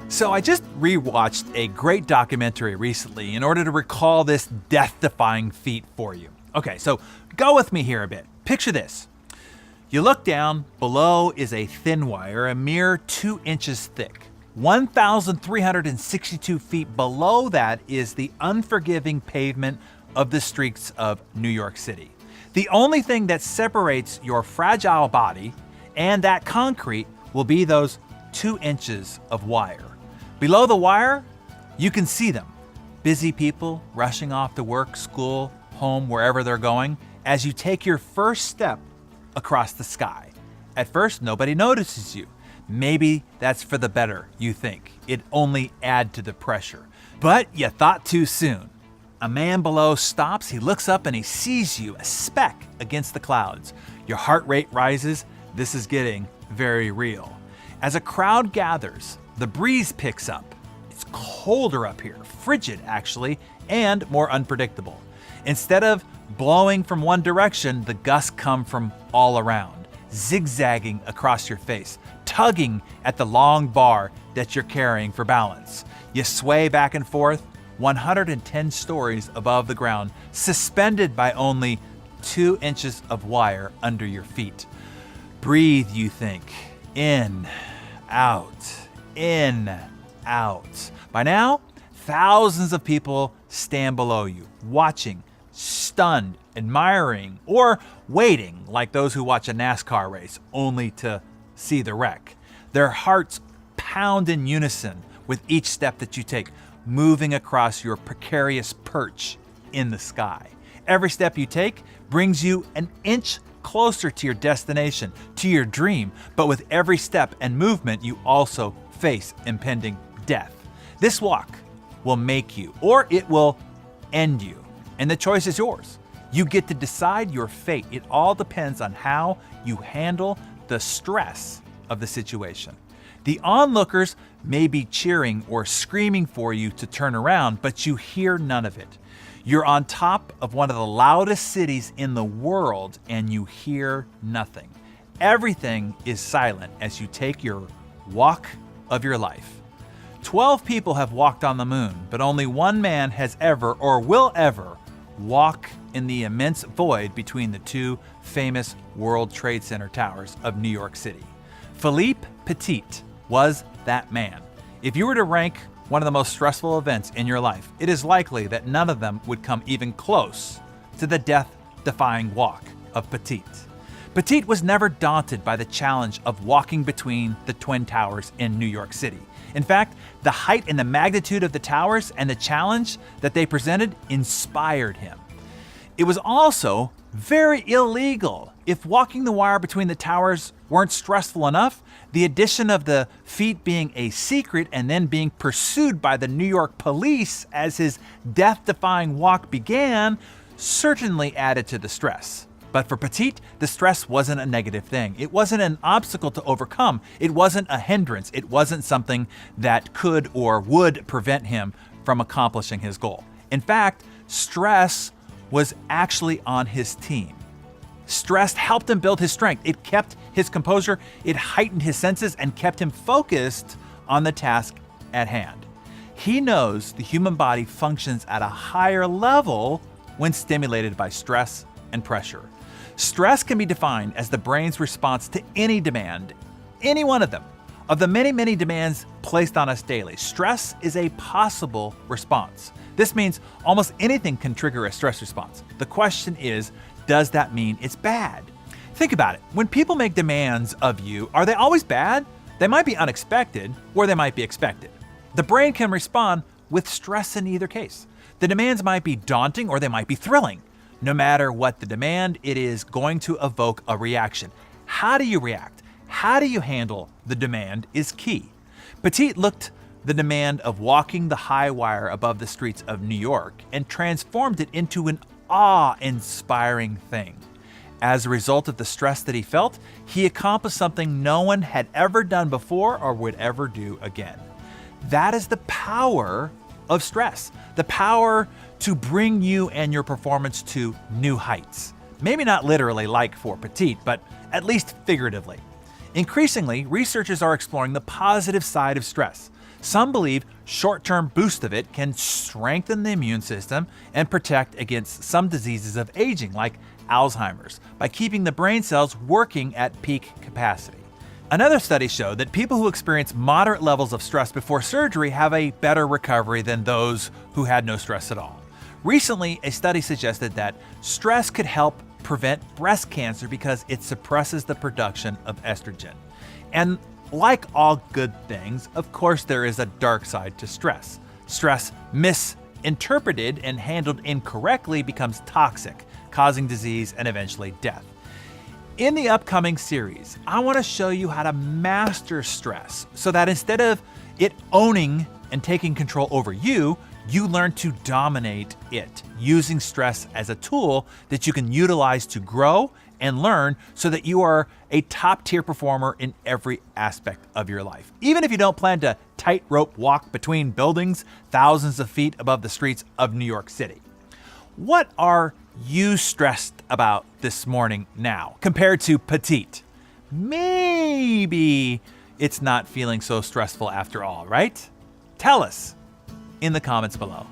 So I just rewatched a great documentary recently in order to recall this death-defying feat for you. Okay, so go with me here a bit. Picture this. You look down, below is a thin wire, a mere 2 inches thick. 1,362 feet below that is the unforgiving pavement of the streets of New York City. The only thing that separates your fragile body and that concrete will be those 2 inches of wire. Below the wire, you can see them. Busy people rushing off to work, school, home, wherever they're going, as you take your first step across the sky. At first, nobody notices you. Maybe that's for the better, you think. It only adds to the pressure. But you thought too soon. A man below stops, he looks up and he sees you, a speck against the clouds. Your heart rate rises. This is getting very real. As a crowd gathers, the breeze picks up. It's colder up here, frigid actually, and more unpredictable. Instead of blowing from one direction, the gusts come from all around, zigzagging across your face, tugging at the long bar that you're carrying for balance. You sway back and forth, 110 stories above the ground, suspended by only 2 inches of wire under your feet. Breathe, you think. In, out, in, out. By now, thousands of people stand below you, watching, stunned, admiring, or waiting like those who watch a NASCAR race only to see the wreck. Their hearts pound in unison with each step that you take, moving across your precarious perch in the sky. Every step you take brings you an inch closer to your destination, to your dream, but with every step and movement, you also face impending death. This walk will make you, or it will end you, and the choice is yours. You get to decide your fate. It all depends on how you handle the stress of the situation. The onlookers may be cheering or screaming for you to turn around, but you hear none of it. You're on top of one of the loudest cities in the world and you hear nothing. Everything is silent as you take your walk of your life. 12 people have walked on the moon, but only one man has ever or will ever walk in the immense void between the two famous World Trade Center towers of New York City. Philippe Petit was that man. If you were to rank one of the most stressful events in your life, it is likely that none of them would come even close to the death-defying walk of Petit. Petit was never daunted by the challenge of walking between the Twin Towers in New York City. In fact, the height and the magnitude of the towers and the challenge that they presented inspired him. It was also very illegal. If walking the wire between the towers weren't stressful enough, the addition of the feat being a secret and then being pursued by the New York police as his death-defying walk began certainly added to the stress. But for Petit, the stress wasn't a negative thing. It wasn't an obstacle to overcome. It wasn't a hindrance. It wasn't something that could or would prevent him from accomplishing his goal. In fact, stress was actually on his team. Stress helped him build his strength. It kept his composure, it heightened his senses, and kept him focused on the task at hand. He knows the human body functions at a higher level when stimulated by stress and pressure. Stress can be defined as the brain's response to any demand, any one of them. Of the many, many demands placed on us daily, stress is a possible response. This means almost anything can trigger a stress response. The question is, does that mean it's bad? Think about it. When people make demands of you, are they always bad? They might be unexpected, or they might be expected. The brain can respond with stress in either case. The demands might be daunting, or they might be thrilling. No matter what the demand, it is going to evoke a reaction. How do you react? How do you handle the demand is key. Petit looked the demand of walking the high wire above the streets of New York and transformed it into an awe-inspiring thing. As a result of the stress that he felt, he accomplished something no one had ever done before or would ever do again. That is the power of stress, the power to bring you and your performance to new heights. Maybe not literally like for Petit, but at least figuratively. Increasingly, researchers are exploring the positive side of stress. Some believe short-term boost of it can strengthen the immune system and protect against some diseases of aging, like Alzheimer's, by keeping the brain cells working at peak capacity. Another study showed that people who experience moderate levels of stress before surgery have a better recovery than those who had no stress at all. Recently, a study suggested that stress could help prevent breast cancer because it suppresses the production of estrogen. And like all good things, of course, there is a dark side to stress. Stress misinterpreted and handled incorrectly becomes toxic, causing disease and eventually death. In the upcoming series, I want to show you how to master stress so that instead of it owning and taking control over you, you learn to dominate it, using stress as a tool that you can utilize to grow and learn so that you are a top-tier performer in every aspect of your life. Even if you don't plan to tightrope walk between buildings thousands of feet above the streets of New York City. What are you stressed about this morning now compared to petite? Maybe it's not feeling so stressful after all, right? Tell us in the comments below.